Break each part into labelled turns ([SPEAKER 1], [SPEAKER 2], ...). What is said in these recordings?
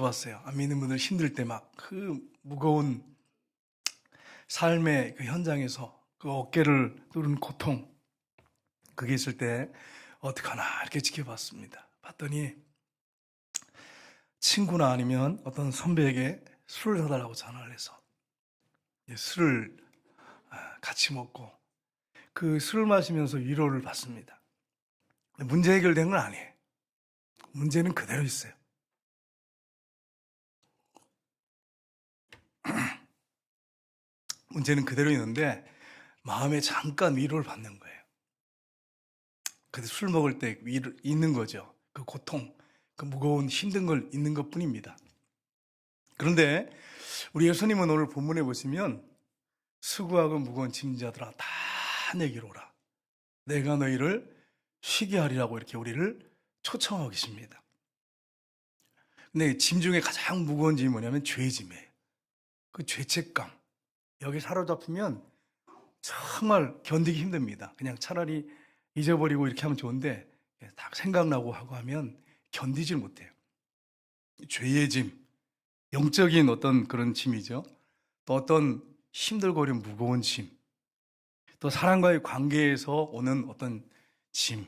[SPEAKER 1] 봤어요. 안 믿는 분들 힘들 때 막 그 무거운 삶의 그 현장에서 그 어깨를 누르는 고통, 그게 있을 때 어떡하나 이렇게 지켜봤습니다. 봤더니 친구나 아니면 어떤 선배에게 술을 사달라고 전화를 해서 술을 같이 먹고 그 술을 마시면서 위로를 받습니다. 문제 해결된 건 아니에요. 문제는 그대로 있어요. 문제는 그대로 있는데 마음에 잠깐 위로를 받는 거예요. 근데 술 먹을 때 위로 있는 거죠. 그 고통, 그 무거운 힘든 걸 있는 것 뿐입니다. 그런데 우리 예수님은 오늘 본문에 보시면 수고하고 무거운 짐자들아 다 내게로 오라. 내가 너희를 쉬게 하리라고 이렇게 우리를 초청하고 계십니다. 근데 짐 중에 가장 무거운 짐이 뭐냐면 죄의 짐이에요. 그 죄책감. 여기 사로잡히면 정말 견디기 힘듭니다. 그냥 차라리 잊어버리고 이렇게 하면 좋은데 다 생각나고 하고 하면 견디질 못해요. 죄의 짐, 영적인 어떤 그런 짐이죠. 또 어떤 힘들고 어려운 무거운 짐, 또 사람과의 관계에서 오는 어떤 짐,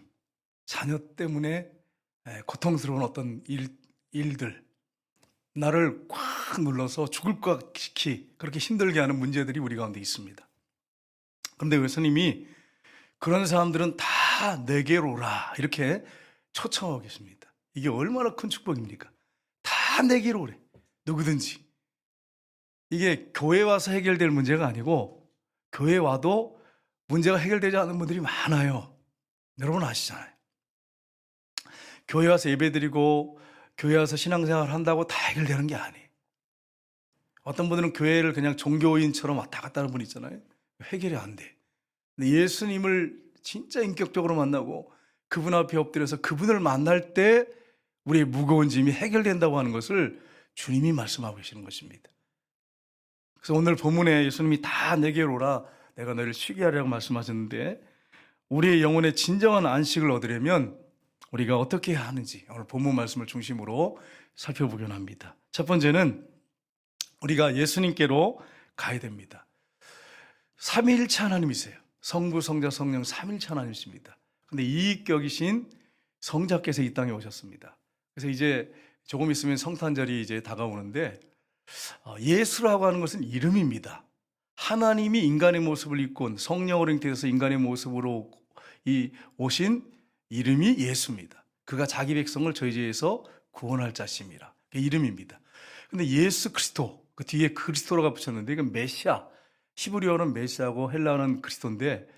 [SPEAKER 1] 자녀 때문에 고통스러운 어떤 일들, 나를 꽉 눌러서 죽을 것 같이 그렇게 힘들게 하는 문제들이 우리 가운데 있습니다. 그런데 예수님이 그런 사람들은 다 내게로 오라 이렇게 초청하고 계십니다. 이게 얼마나 큰 축복입니까? 다 내게로 오래. 누구든지. 이게 교회 와서 해결될 문제가 아니고 교회 와도 문제가 해결되지 않는 분들이 많아요. 여러분 아시잖아요. 교회 와서 예배드리고 교회 와서 신앙생활 한다고 다 해결되는 게 아니에요. 어떤 분들은 교회를 그냥 종교인처럼 왔다 갔다 하는 분 있잖아요. 해결이 안 돼. 근데 예수님을 진짜 인격적으로 만나고 그분 앞에 엎드려서 그분을 만날 때 우리의 무거운 짐이 해결된다고 하는 것을 주님이 말씀하고 계시는 것입니다. 그래서 오늘 본문에 예수님이 다 내게로 오라 내가 너희를 쉬게 하려고 말씀하셨는데 우리의 영혼의 진정한 안식을 얻으려면 우리가 어떻게 해야 하는지 오늘 본문 말씀을 중심으로 살펴보긴 합니다. 첫 번째는 우리가 예수님께로 가야 됩니다. 삼위일체 하나님이세요. 성부, 성자, 성령 삼위일체 하나님이십니다. 그런데 이익격이신 성자께서 이 땅에 오셨습니다. 그래서 이제 조금 있으면 성탄절이 이제 다가오는데 예수라고 하는 것은 이름입니다. 하나님이 인간의 모습을 입고 온 성령으로 잉태해서 인간의 모습으로 오신 이름이 예수입니다. 그가 자기 백성을 저희 죄에서 구원할 자심이라. 그 이름입니다. 근데 예수 그리스도, 그 뒤에 그리스도로가 붙였는데 이건 메시아, 히브리어는 메시아고 헬라어는 그리스도인데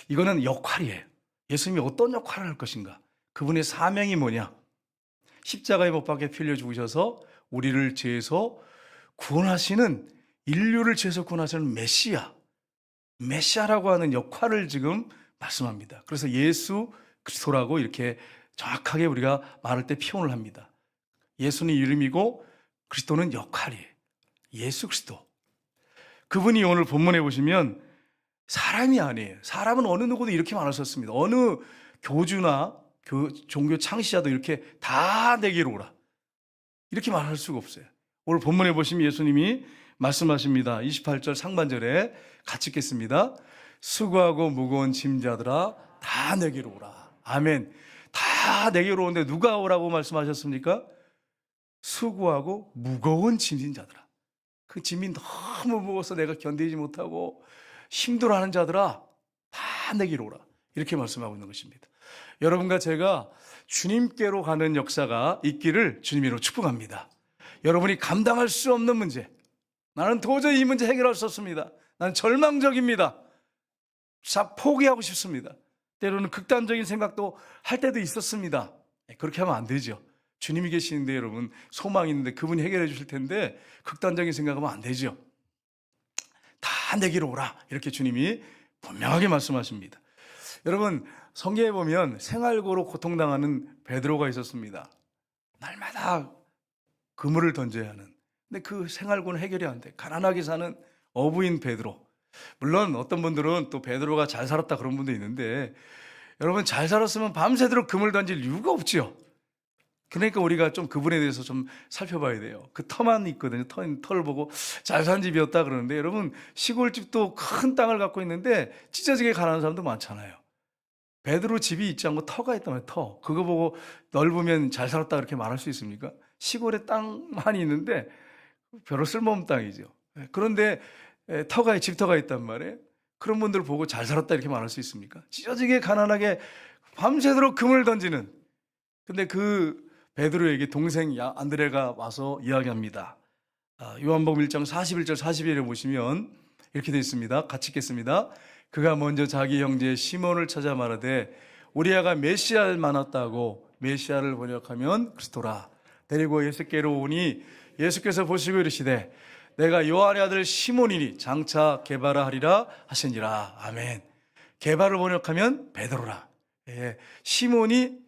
[SPEAKER 1] 이거는 역할이에요. 예수님이 어떤 역할을 할 것인가? 그분의 사명이 뭐냐? 십자가에 못 박혀 피 흘려 죽으셔서 우리를 죄에서 구원하시는, 인류를 죄에서 구원하시는 메시아라고 하는 역할을 지금 말씀합니다. 그래서 예수 그리스도라고 이렇게 정확하게 우리가 말할 때 표현을 합니다. 예수는 이름이고 그리스도는 역할이에요. 예수 그리스도. 그분이 오늘 본문에 보시면 사람이 아니에요. 사람은 어느 누구도 이렇게 말할 수 없습니다. 어느 교주나 종교 창시자도 이렇게 다 내게로 오라 이렇게 말할 수가 없어요. 오늘 본문에 보시면 예수님이 말씀하십니다. 28절 상반절에 같이 읽겠습니다. 수고하고 무거운 짐자들아 다 내게로 오라. 아멘. 다 내게로 오는데 누가 오라고 말씀하셨습니까? 수고하고 무거운 짐진 자들아. 그 짐이 너무 무거워서 내가 견디지 못하고 힘들어하는 자들아 다 내게로 오라. 이렇게 말씀하고 있는 것입니다. 여러분과 제가 주님께로 가는 역사가 있기를 주님으로 축복합니다. 여러분이 감당할 수 없는 문제, 나는 도저히 이 문제 해결할 수 없습니다. 나는 절망적입니다. 포기하고 싶습니다. 때로는 극단적인 생각도 할 때도 있었습니다. 그렇게 하면 안 되죠. 주님이 계시는데 여러분 소망이 있는데 그분이 해결해 주실 텐데 극단적인 생각하면 안 되죠. 다 내게로 오라 이렇게 주님이 분명하게 말씀하십니다. 여러분 성경에 보면 생활고로 고통당하는 베드로가 있었습니다. 날마다 그물을 던져야 하는. 근데 그 생활고는 해결이 안 돼. 가난하게 사는 어부인 베드로. 물론 어떤 분들은 또 베드로가 잘 살았다 그런 분도 있는데 여러분 잘 살았으면 밤새도록 그물 던질 이유가 없지요. 그러니까 우리가 좀 그분에 대해서 좀 살펴봐야 돼요. 그 터만 있거든요. 터를 보고 잘 산 집이었다 그러는데, 여러분 시골집도 큰 땅을 갖고 있는데 찢어지게 가난한 사람도 많잖아요. 베드로 집이 있지 않고 터가 있다면 터. 그거 보고 넓으면 잘 살았다 그렇게 말할 수 있습니까? 시골에 땅만 있는데 별로 쓸모없는 땅이죠. 그런데 집터가 있단 말이에요. 그런 분들 보고 잘 살았다 이렇게 말할 수 있습니까? 찢어지게 가난하게 밤새도록 금을 던지는. 근데 그 베드로에게 동생 안드레가 와서 이야기합니다. 요한복음 1장 41절 42절에 보시면 이렇게 되어 있습니다. 같이 읽겠습니다. 그가 먼저 자기 형제 시몬을 찾아 말하되 우리 아가 메시아를 만났다고. 메시아를 번역하면 그리스도라. 데리고 예수께로 오니 예수께서 보시고 이르시되 내가 요한의 아들 시몬이니 장차 게바라 하리라 하시니라. 아멘. 게바를 번역하면 베드로라. 시몬이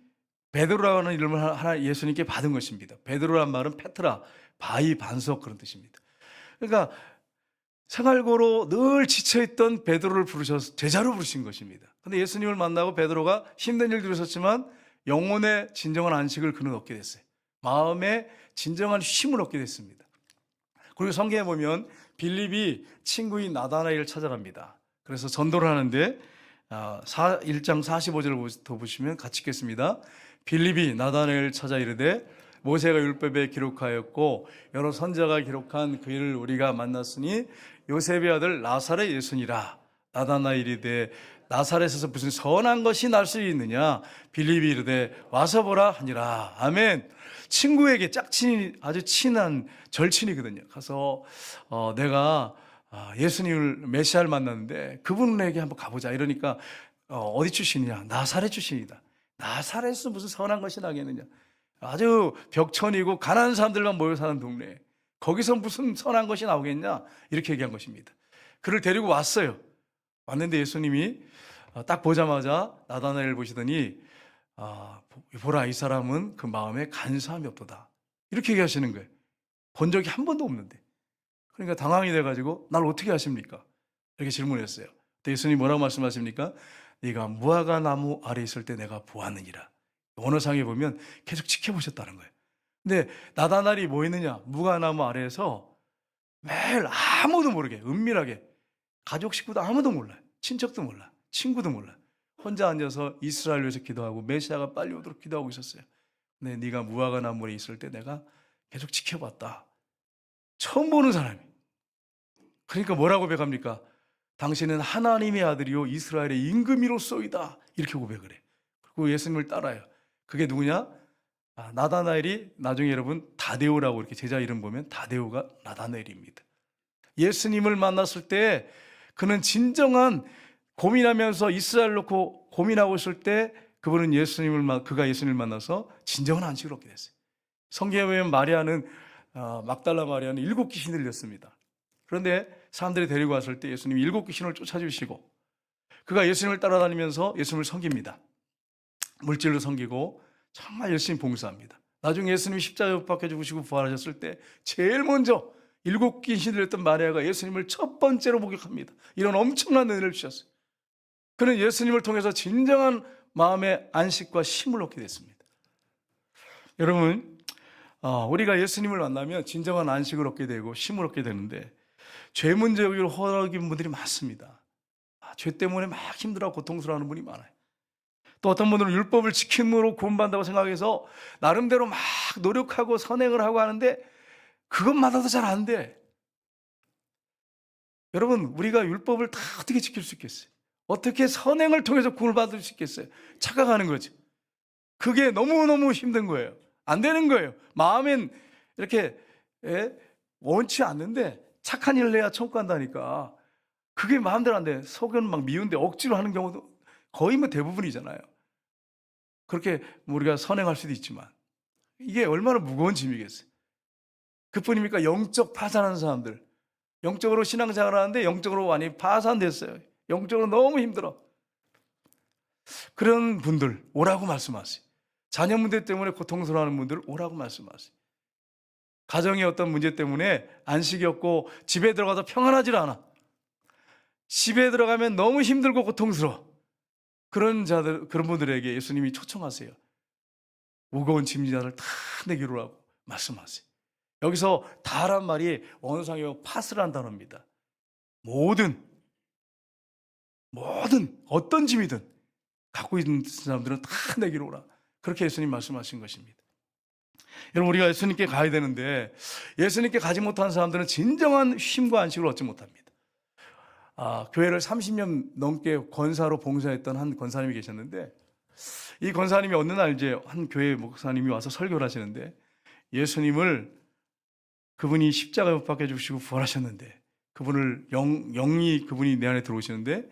[SPEAKER 1] 베드로라는 이름을 하나 예수님께 받은 것입니다. 베드로란 말은 페트라, 바위, 반석 그런 뜻입니다. 그러니까 생활고로 늘 지쳐있던 베드로를 부르셔서 제자로 부르신 것입니다. 그런데 예수님을 만나고 베드로가 힘든 일들을 있었지만 영혼의 진정한 안식을 그는 얻게 됐어요. 마음의 진정한 쉼을 얻게 됐습니다. 그리고 성경에 보면 빌립이 친구인 나다나엘을 찾아갑니다. 그래서 전도를 하는데 1장 45절을 보시면 같이 읽겠습니다. 빌립이 나다나엘을 찾아 이르되 모세가 율법에 기록하였고 여러 선지자가 기록한 그 일을 우리가 만났으니 요셉의 아들 나사렛 예수니라. 나다나엘이 이르되 나사렛에서 무슨 선한 것이 날 수 있느냐. 빌립이 이르되 와서 보라 하니라. 아멘. 친구에게 짝친이, 아주 친한 절친이거든요. 가서 내가 예수님을 메시아를 만났는데 그분에게 한번 가보자. 이러니까 어디 출신이냐. 나사렛 출신이다. 나사렛에서 무슨 선한 것이 나겠느냐. 아주 벽천이고 가난한 사람들만 모여 사는 동네, 거기서 무슨 선한 것이 나오겠냐. 이렇게 얘기한 것입니다. 그를 데리고 왔어요. 왔는데 예수님이 딱 보자마자 나다나엘을 보시더니 보라, 이 사람은 그 마음에 간사함이 없도다. 이렇게 얘기하시는 거예요. 본 적이 한 번도 없는데. 그러니까 당황이 돼가지고 날 어떻게 아십니까? 이렇게 질문했어요. 예수님이 뭐라고 말씀하십니까? 네가 무화과 나무 아래 있을 때 내가 보았느니라. 원어상에 보면 계속 지켜보셨다는 거예요. 근데 나다나엘이 뭐 했느냐? 무화과 나무 아래에서 매일 아무도 모르게 은밀하게, 가족 식구도 아무도 몰라요. 친척도 몰라, 친구도 몰라. 혼자 앉아서 이스라엘 위해서 기도하고 메시아가 빨리 오도록 기도하고 있었어요. 근데 네가 무화과 나무에 있을 때 내가 계속 지켜봤다. 처음 보는 사람이. 그러니까 뭐라고 고백합니까? 당신은 하나님의 아들이요 이스라엘의 임금이로소이다. 이렇게 고백을 해요. 그리고 예수님을 따라요. 그게 누구냐? 나다나엘이 나중에 여러분 다데오라고 이렇게 제자 이름 보면 다데오가 나다나엘입니다. 예수님을 만났을 때 그는 진정한 고민하면서 이스라엘 놓고 고민하고 있을 때 그가 예수님을 만나서 진정한 안식을 얻게 됐어요. 성경에 보면 마리아는 막달라 마리아는 7 귀신을 들렸습니다. 그런데 사람들이 데리고 왔을 때 예수님이 7 귀신을 쫓아주시고 그가 예수님을 따라다니면서 예수님을 섬깁니다. 물질로 섬기고 정말 열심히 봉사합니다. 나중에 예수님이 십자가에 못 박혀 죽으시고 부활하셨을 때 제일 먼저 7 귀신 들렸던 마리아가 예수님을 첫 번째로 목격합니다. 이런 엄청난 은혜를 주셨어요. 그는 예수님을 통해서 진정한 마음의 안식과 쉼을 얻게 됐습니다. 여러분, 우리가 예수님을 만나면 진정한 안식을 얻게 되고 쉼을 얻게 되는데 죄 문제 여기를 호락인 분들이 많습니다. 죄 때문에 막 힘들어하고 고통스러워하는 분이 많아요. 또 어떤 분들은 율법을 지킴으로 구원받는다고 생각해서 나름대로 막 노력하고 선행을 하고 하는데 그것마다도 잘 안 돼. 여러분, 우리가 율법을 다 어떻게 지킬 수 있겠어요? 어떻게 선행을 통해서 구원을 받을 수 있겠어요? 착각하는 거죠. 그게 너무너무 힘든 거예요. 안 되는 거예요. 마음엔 이렇게 원치 않는데 착한 일을 해야 천국 간다니까. 그게 마음대로 안 돼. 속은 막 미운데 억지로 하는 경우도 거의 대부분이잖아요. 그렇게 우리가 선행할 수도 있지만 이게 얼마나 무거운 짐이겠어요. 그뿐입니까? 영적 파산하는 사람들, 영적으로 신앙생활을 하는데 영적으로 많이 파산됐어요. 영적으로 너무 힘들어. 그런 분들 오라고 말씀하세요. 자녀 문제 때문에 고통스러워하는 분들 오라고 말씀하세요. 가정의 어떤 문제 때문에 안식이 없고 집에 들어가서 평안하지 않아. 집에 들어가면 너무 힘들고 고통스러워. 그런 분들에게 예수님이 초청하세요. 무거운 짐자를 다 내기로 하고 말씀하세요. 여기서 다란 말이 원어상에 파스라는 단어입니다. 모든 어떤 짐이든 갖고 있는 사람들은 다 내기로 오라. 그렇게 예수님 말씀하신 것입니다. 여러분, 우리가 예수님께 가야 되는데 예수님께 가지 못한 사람들은 진정한 쉼과 안식을 얻지 못합니다. 교회를 30년 넘게 권사로 봉사했던 한 권사님이 계셨는데, 이 권사님이 어느 날 이제 한 교회 목사님이 와서 설교를 하시는데, 예수님을 그분이 십자가에 못 박혀 주시고 부활하셨는데, 그분을 영이 그분이 내 안에 들어오시는데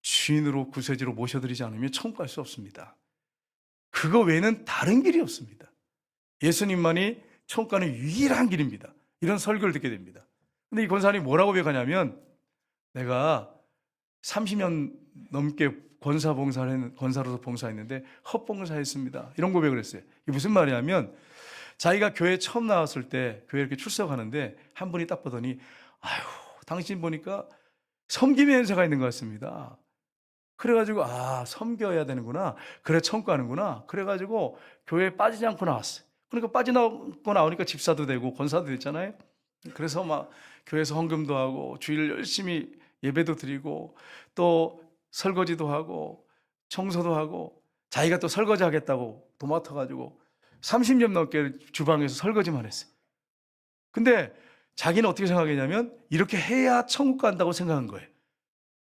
[SPEAKER 1] 주인으로 구세주로 모셔드리지 않으면 천국 갈 수 없습니다. 그거 외에는 다른 길이 없습니다. 예수님만이 천국 가는 유일한 길입니다. 이런 설교를 듣게 됩니다. 근데 이 권사님이 뭐라고 고백하냐면, 내가 30년 넘게 권사로서 봉사했는데 헛봉사했습니다. 이런 고백을 했어요. 이게 무슨 말이냐면, 자기가 교회 처음 나왔을 때 교회 이렇게 출석하는데 한 분이 딱 보더니, 아유, 당신 보니까 섬김의 연세가 있는 것 같습니다. 그래가지고 섬겨야 되는구나. 그래, 천국 가는구나. 그래가지고 교회에 빠지지 않고 나왔어요. 그러니까 빠지고 나오니까 집사도 되고 권사도 됐잖아요. 그래서 막 교회에서 헌금도 하고 주일 열심히 예배도 드리고 또 설거지도 하고 청소도 하고, 자기가 또 설거지 하겠다고 도맡아가지고 30년 넘게 주방에서 설거지만 했어요. 근데 자기는 어떻게 생각했냐면, 이렇게 해야 천국 간다고 생각한 거예요.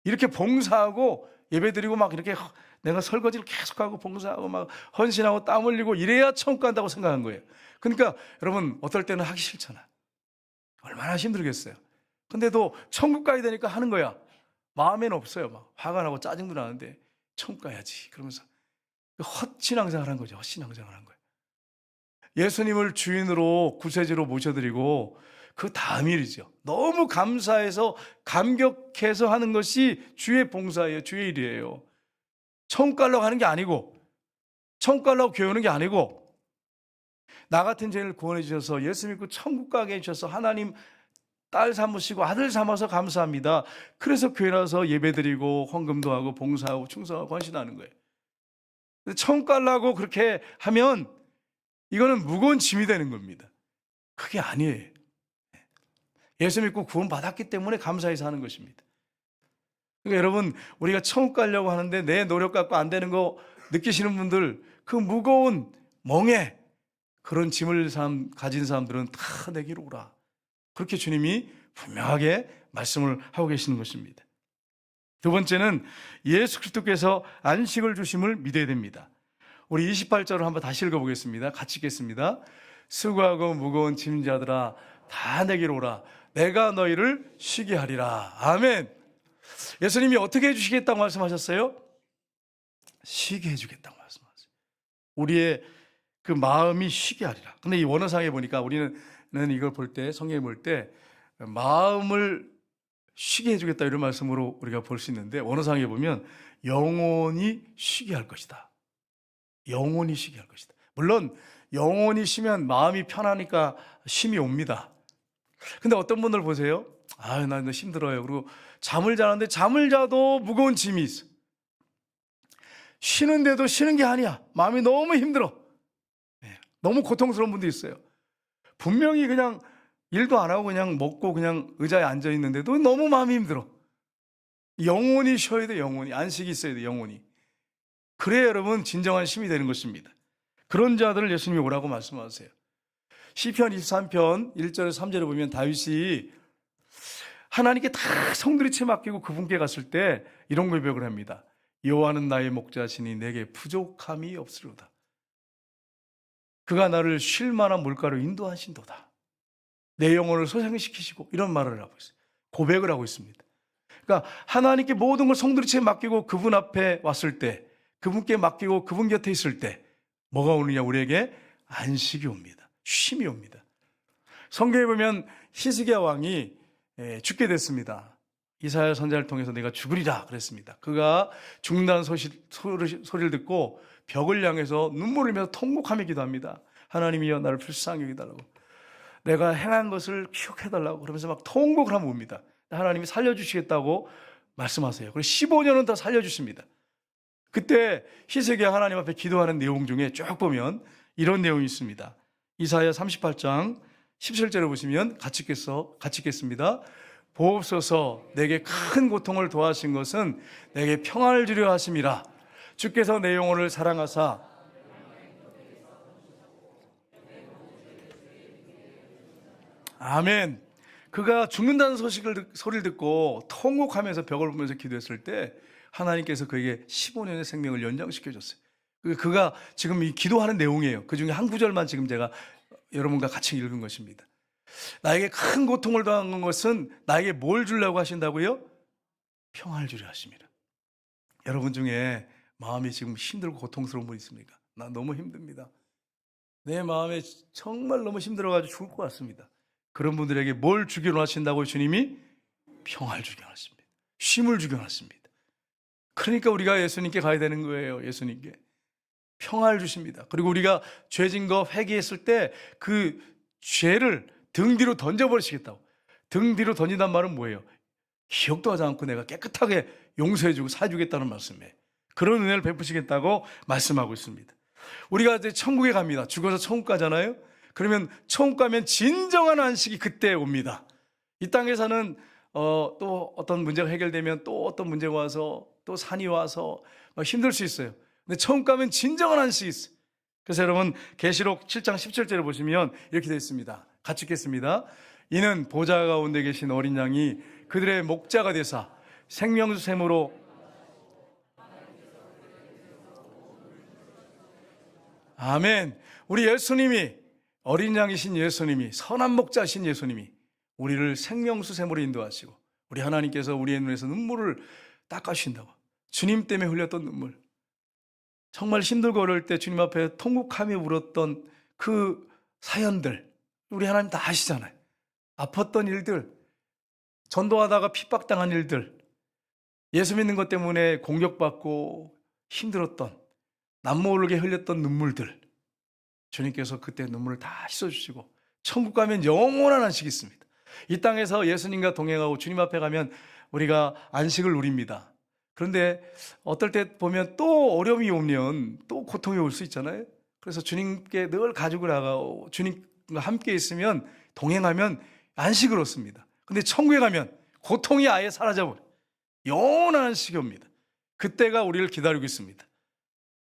[SPEAKER 1] 이렇게 봉사하고 예배드리고 막 이렇게 내가 설거지를 계속하고 봉사하고 막 헌신하고 땀 흘리고 이래야 천국 간다고 생각한 거예요. 그러니까 여러분, 어떨 때는 하기 싫잖아. 얼마나 힘들겠어요. 근데도 천국 가야 되니까 하는 거야. 마음에는 없어요. 막 화가 나고 짜증도 나는데 천국 가야지 그러면서 헛신앙생활 한 거죠. 헛신앙생활 한 거예요. 예수님을 주인으로 구세주로 모셔드리고 그 다음 일이죠. 너무 감사해서 감격해서 하는 것이 주의 봉사예요. 주의 일이에요. 천국 가려고 하는 게 아니고, 천국 가려고 교회 오는 게 아니고, 나 같은 죄인을 구원해 주셔서 예수 믿고 천국 가게 해주셔서 하나님 딸 삼으시고 아들 삼아서 감사합니다. 그래서 교회 나와서 예배드리고 헌금도 하고 봉사하고 충성하고 헌신하는 거예요. 천국 가려고 그렇게 하면 이거는 무거운 짐이 되는 겁니다. 그게 아니에요. 예수 믿고 구원 받았기 때문에 감사해서 하는 것입니다. 그러니까 여러분, 우리가 천국 가려고 하는데 내 노력 갖고 안 되는 거 느끼시는 분들, 그 무거운 멍에 그런 짐을 가진 사람들은 다 내게로 오라. 그렇게 주님이 분명하게 말씀을 하고 계시는 것입니다. 두 번째는 예수 그리스도께서 안식을 주심을 믿어야 됩니다. 우리 28절을 한번 다시 읽어보겠습니다. 같이 읽겠습니다. 수고하고 무거운 짐자들아 다 내게로 오라. 내가 너희를 쉬게 하리라. 아멘. 예수님이 어떻게 해주시겠다고 말씀하셨어요? 쉬게 해주겠다고 말씀하셨어요. 우리의 그 마음이 쉬게 하리라. 근데 이 원어상에 보니까 우리는 이걸 볼 때, 성경에 볼 때 마음을 쉬게 해주겠다 이런 말씀으로 우리가 볼 수 있는데, 원어상에 보면 영원히 쉬게 할 것이다. 영원히 쉬게 할 것이다. 물론 영원히 쉬면 마음이 편하니까 쉼이 옵니다. 근데 어떤 분들 보세요. 나 힘들어요. 그리고 잠을 자는데 잠을 자도 무거운 짐이 있어. 쉬는데도 쉬는 게 아니야. 마음이 너무 힘들어. 너무 고통스러운 분도 있어요. 분명히 그냥 일도 안 하고 그냥 먹고 그냥 의자에 앉아 있는데도 너무 마음이 힘들어. 영원히 쉬어야 돼. 영원히 안식이 있어야 돼. 영원히. 그래야 여러분 진정한 쉼이 되는 것입니다. 그런 자들을 예수님이 오라고 말씀하세요. 시편 23편 1절에서 3절에 보면 다윗이 하나님께 다 성들이채 맡기고 그분께 갔을 때 이런 고백을 합니다. 여호와는 나의 목자시니 내게 부족함이 없으리로다. 그가 나를 쉴 만한 물가로 인도하신도다. 내 영혼을 소생시키시고, 이런 말을 하고 있어요. 고백을 하고 있습니다. 그러니까 하나님께 모든 걸 성들이채 맡기고 그분 앞에 왔을 때, 그분께 맡기고 그분 곁에 있을 때 뭐가 오느냐? 우리에게 안식이 옵니다. 쉼이 옵니다. 성경에 보면 히스기야 왕이 죽게 됐습니다. 이사야 선지자를 통해서 내가 죽으리라 그랬습니다. 그가 죽는다는 소리를 듣고 벽을 향해서 눈물을 흘리면서 통곡하며 기도합니다. 하나님이여 나를 불쌍히 여기달라고, 내가 행한 것을 기억해달라고 그러면서 막 통곡을 하면 옵니다. 하나님이 살려주시겠다고 말씀하세요. 그리고 15년은 더 살려주십니다. 그때 히스기야 하나님 앞에 기도하는 내용 중에 쭉 보면 이런 내용이 있습니다. 이사야 38장 17절에 보시면 같이 읽겠습니다. 보옵소서, 내게 큰 고통을 도하신 것은 내게 평안을 주려 하심이라. 주께서 내 영혼을 사랑하사 아멘. 그가 죽는다는 소리를 듣고 통곡하면서 벽을 보면서 기도했을 때 하나님께서 그에게 15년의 생명을 연장시켜줬어요. 그가 지금 이 기도하는 내용이에요. 그 중에 한 구절만 지금 제가 여러분과 같이 읽은 것입니다. 나에게 큰 고통을 당한 것은 나에게 뭘 주려고 하신다고요? 평안을 주려 하십니다. 여러분 중에 마음이 지금 힘들고 고통스러운 분 있습니까? 나 너무 힘듭니다. 내 마음에 정말 너무 힘들어가지고 죽을 것 같습니다. 그런 분들에게 뭘 주기로 하신다고 주님이? 평안을 주기로 하십니다. 쉼을 주기로 하십니다. 그러니까 우리가 예수님께 가야 되는 거예요. 예수님께 평안을 주십니다. 그리고 우리가 죄진 거 회개했을 때 그 죄를 등 뒤로 던져버리시겠다고. 등 뒤로 던진단 말은 뭐예요? 기억도 하지 않고 내가 깨끗하게 용서해주고 사해주겠다는 말씀이에요. 그런 은혜를 베푸시겠다고 말씀하고 있습니다. 우리가 이제 천국에 갑니다. 죽어서 천국 가잖아요. 그러면 천국 가면 진정한 안식이 그때 옵니다. 이 땅에서는 또 어떤 문제가 해결되면 또 어떤 문제가 와서 또 산이 와서 막 힘들 수 있어요. 근데 천국 가면 진정한 안식이 있어요. 그래서 여러분 계시록 7장 17절을 보시면 이렇게 되어 있습니다. 같이 읽겠습니다. 이는 보좌 가운데 계신 어린 양이 그들의 목자가 되사 생명수 샘으로 아멘. 우리 예수님이 어린 양이신 예수님이 선한 목자신 예수님이 우리를 생명수 샘으로 인도하시고 우리 하나님께서 우리의 눈에서 눈물을 닦아주신다고. 주님 때문에 흘렸던 눈물, 정말 힘들고 어려울 때 주님 앞에 통곡하며 울었던 그 사연들 우리 하나님 다 아시잖아요. 아팠던 일들, 전도하다가 핍박당한 일들, 예수 믿는 것 때문에 공격받고 힘들었던 남모르게 흘렸던 눈물들, 주님께서 그때 눈물을 다 씻어주시고 천국 가면 영원한 안식이 있습니다. 이 땅에서 예수님과 동행하고 주님 앞에 가면 우리가 안식을 누립니다. 그런데 어떨 때 보면 또 어려움이 오면 또 고통이 올 수 있잖아요. 그래서 주님께 늘 가지고 나가고 주님과 함께 있으면 동행하면 안식을 얻습니다. 근데 천국에 가면 고통이 아예 사라져버려요. 영원한 안식이 옵니다. 그때가 우리를 기다리고 있습니다.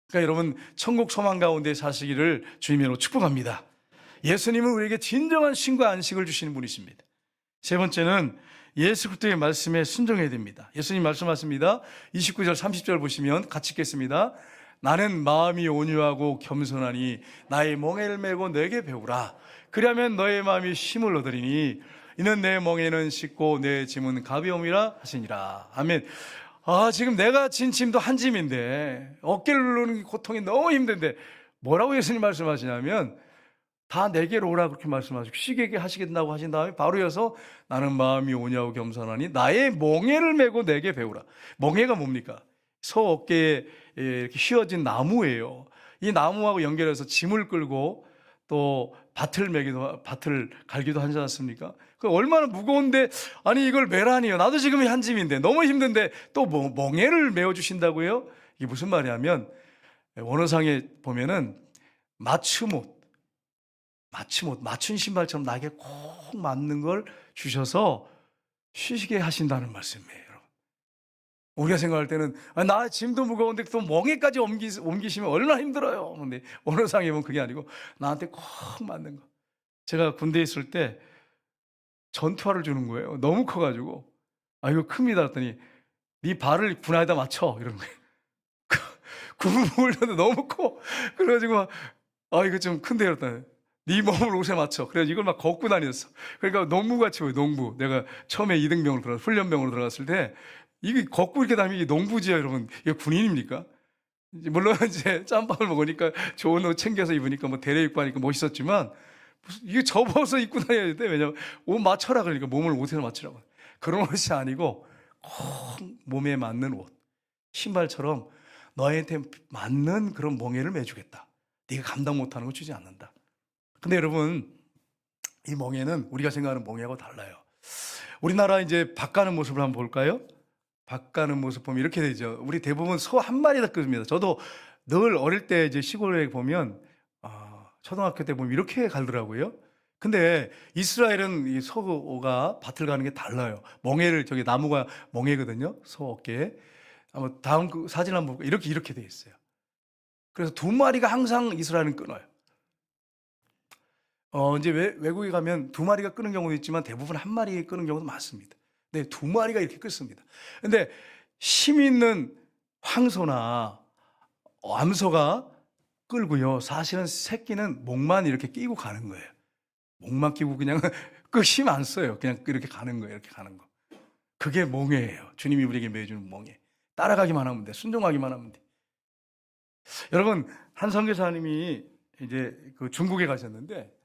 [SPEAKER 1] 그러니까 여러분 천국 소망 가운데 사시기를 주님으로 축복합니다. 예수님은 우리에게 진정한 쉼과 안식을 주시는 분이십니다. 세 번째는 예수 그리스도의 말씀에 순종해야 됩니다. 예수님 말씀하십니다. 29절 30절 보시면 같이 읽겠습니다. 나는 마음이 온유하고 겸손하니 나의 멍에를 메고 내게 배우라. 그리하면 너의 마음이 쉼을 얻으리니 이는 내 멍에는 쉽고 내 짐은 가벼움이라 하시니라. 아멘. 지금 내가 진 짐도 한 짐인데 어깨를 누르는 고통이 너무 힘든데 뭐라고 예수님 말씀하시냐면 다 내게로 오라 그렇게 말씀하시고 쉬게 하시겠다고 하신 다음에 바로 이어서 나는 마음이 온유하고 겸손하니 나의 멍에를 메고 내게 배우라. 멍에가 뭡니까? 소 어깨에 이렇게 휘어진 나무예요. 이 나무하고 연결해서 짐을 끌고 또 밭을 갈기도 하지 않습니까? 그 얼마나 무거운데 아니 이걸 메라니요. 나도 지금 한 짐인데 너무 힘든데 또 멍에를 메어 주신다고요? 이게 무슨 말이냐면 원어상에 보면은 맞춘 신발처럼 나에게 꼭 맞는 걸 주셔서 쉬게 하신다는 말씀이에요. 여러분. 우리가 생각할 때는 나 짐도 무거운데 또 멍에까지 옮기시면 얼마나 힘들어요. 근데 원어상에 보면 그게 아니고 나한테 꼭 맞는 거. 제가 군대에 있을 때 전투화를 주는 거예요. 너무 커가지고 이거 큽니다 했더니 네 발을 군화에다 맞춰 이러는 거예요. 군복을 너무 커. 그래가지고 이거 좀 큰데 이랬더니 네 몸을 옷에 맞춰. 그래서 이걸 막 걷고 다녔어. 그러니까 농부같이 보여. 농부. 내가 처음에 2등병으로 훈련병으로 들어갔을 때 이게 걷고 이렇게 다니면 이게 농부지요, 여러분. 이게 군인입니까? 물론 이제 짬밥을 먹으니까 좋은 옷 챙겨서 입으니까 뭐 대려 입고 하니까 멋있었지만 이게 접어서 입고 다녀야 돼. 왜냐면 옷 맞춰라 그러니까 몸을 옷에 맞추라고. 그런 옷이 아니고 꼭 몸에 맞는 옷, 신발처럼 너희한테 맞는 그런 멍에를 매주겠다. 네가 감당 못하는 거 주지 않는다. 근데 여러분 이 멍에는 우리가 생각하는 멍에하고 달라요. 우리나라 이제 밥 가는 모습을 한번 볼까요? 밥 가는 모습 보면 이렇게 되죠. 우리 대부분 소 한 마리 다 끓습니다. 저도 늘 어릴 때 이제 시골에 보면 초등학교 때 보면 이렇게 갈더라고요. 근데 이스라엘은 이 소가 밭을 가는 게 달라요. 멍에를, 저기 나무가 멍에거든요. 소 어깨에. 아마 다음 그 사진 한번 볼까요? 이렇게 돼 있어요. 그래서 두 마리가 항상 이스라엘은 끊어요. 이제 외국에 가면 두 마리가 끄는 경우도 있지만 대부분 한 마리 끄는 경우도 많습니다. 네, 두 마리가 이렇게 끊습니다. 근데 힘 있는 황소나 암소가 끌고요. 사실은 새끼는 목만 이렇게 끼고 가는 거예요. 목만 끼고 그냥 그 힘 안 써요. 그냥 이렇게 가는 거예요. 이렇게 가는 거. 그게 멍에예요. 주님이 우리에게 매주는 멍에. 따라가기만 하면 돼. 순종하기만 하면 돼. 여러분, 한 선교사님이 이제 그 중국에 가셨는데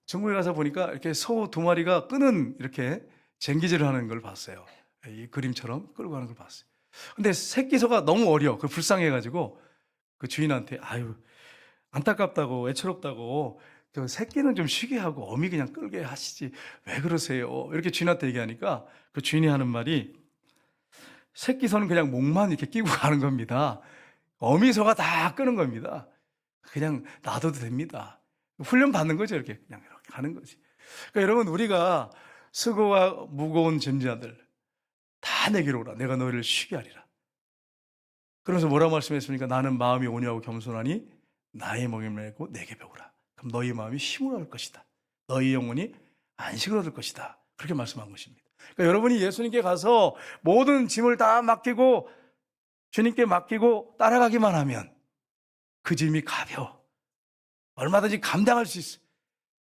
[SPEAKER 1] 중국에 가서 보니까 이렇게 소 두 마리가 끄는 이렇게 쟁기질을 하는 걸 봤어요. 이 그림처럼 끌고 가는 걸 봤어요. 근데 새끼 소가 너무 어려. 그 불쌍해가지고 그 주인한테 아유 안타깝다고 애처롭다고 저 새끼는 좀 쉬게 하고 어미 그냥 끌게 하시지 왜 그러세요? 이렇게 주인한테 얘기하니까 그 주인이 하는 말이 새끼 소는 그냥 목만 이렇게 끼고 가는 겁니다. 어미 소가 다 끄는 겁니다. 그냥 놔둬도 됩니다. 훈련 받는 거죠. 이렇게 그냥 이렇게 가는 거지. 그러니까 여러분 우리가 수고와 무거운 짐자들 다 내게로 오라. 내가 너희를 쉬게 하리라. 그러면서 뭐라고 말씀했습니까? 나는 마음이 온유하고 겸손하니 나의 멍에 메고 내게 배우라. 그럼 너희 마음이 힘을 얻을 것이다. 너희 영혼이 안식을 얻을 것이다. 그렇게 말씀한 것입니다. 그러니까 여러분이 예수님께 가서 모든 짐을 다 맡기고 주님께 맡기고 따라가기만 하면 그 짐이 가벼워. 얼마든지 감당할 수 있어요.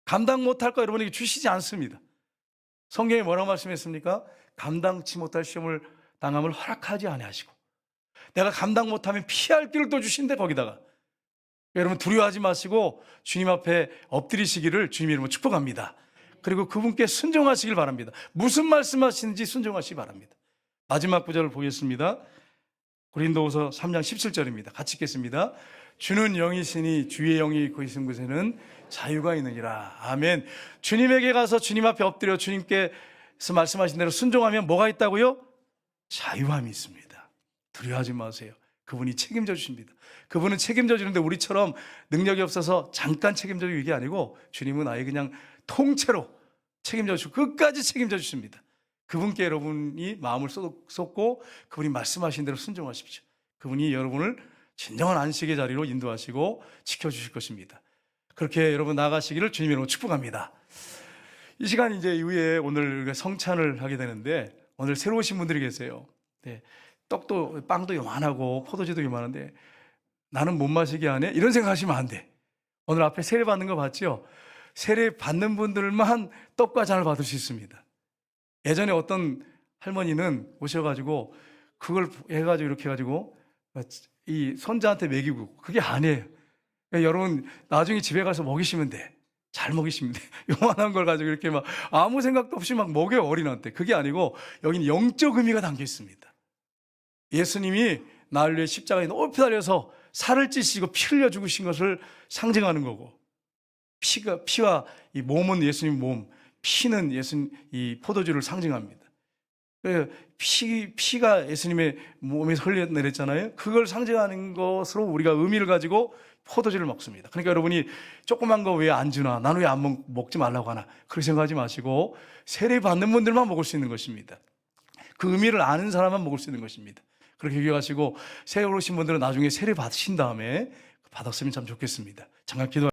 [SPEAKER 1] 감당 못할 거 여러분에게 주시지 않습니다. 성경에 뭐라고 말씀했습니까? 감당치 못할 시험을 당함을 허락하지 아니하시고 내가 감당 못하면 피할 길을 또 주신대. 거기다가 여러분 두려워하지 마시고 주님 앞에 엎드리시기를 주님 이름으로 축복합니다. 그리고 그분께 순종하시길 바랍니다. 무슨 말씀하시는지 순종하시기 바랍니다. 마지막 구절을 보겠습니다. 고린도후서 3장 17절입니다. 같이 읽겠습니다. 주는 영이시니 주의 영이 계신 곳에는 자유가 있느니라. 아멘. 주님에게 가서 주님 앞에 엎드려 주님께서 말씀하신 대로 순종하면 뭐가 있다고요? 자유함이 있습니다. 두려워하지 마세요. 그분이 책임져 주십니다. 그분은 책임져 주는데 우리처럼 능력이 없어서 잠깐 책임져 주는 게 아니고 주님은 아예 그냥 통째로 책임져 주시고 끝까지 책임져 주십니다. 그분께 여러분이 마음을 쏟고 그분이 말씀하신 대로 순종하십시오. 그분이 여러분을 진정한 안식의 자리로 인도하시고 지켜주실 것입니다. 그렇게 여러분 나아가시기를 주님으로 축복합니다. 이 시간 이제 이후에 오늘 성찬을 하게 되는데 오늘 새로 오신 분들이 계세요. 네. 떡도 빵도 요만하고 포도주도 요만한데 나는 못 마시게 하네? 이런 생각하시면 안 돼. 오늘 앞에 세례 받는 거 봤죠? 세례 받는 분들만 떡과 잔을 받을 수 있습니다. 예전에 어떤 할머니는 오셔가지고 그걸 해가지고 이렇게 해가지고 이 손자한테 먹이고 그게 아니에요. 그러니까 여러분 나중에 집에 가서 먹이시면 돼. 잘 먹이시면 돼. 요만한 걸 가지고 이렇게 막 아무 생각도 없이 막 먹여요, 어린한테. 그게 아니고 여기는 영적 의미가 담겨 있습니다. 예수님이 나를 위해 십자가에 높이 달려서 살을 찌시고 피 흘려 죽으신 것을 상징하는 거고 피와 이 몸은 예수님 몸, 피는 예수님 이 포도주를 상징합니다. 피가 예수님의 몸에서 흘러내렸잖아요. 그걸 상징하는 것으로 우리가 의미를 가지고 포도주를 먹습니다. 그러니까 여러분이 조그만 거 왜 안 주나? 나는 왜 안 먹지 말라고 하나? 그렇게 생각하지 마시고 세례 받는 분들만 먹을 수 있는 것입니다. 그 의미를 아는 사람만 먹을 수 있는 것입니다. 그렇게 기억하시고 세례 오신 분들은 나중에 세례 받으신 다음에 받았으면 참 좋겠습니다. 잠깐 기도.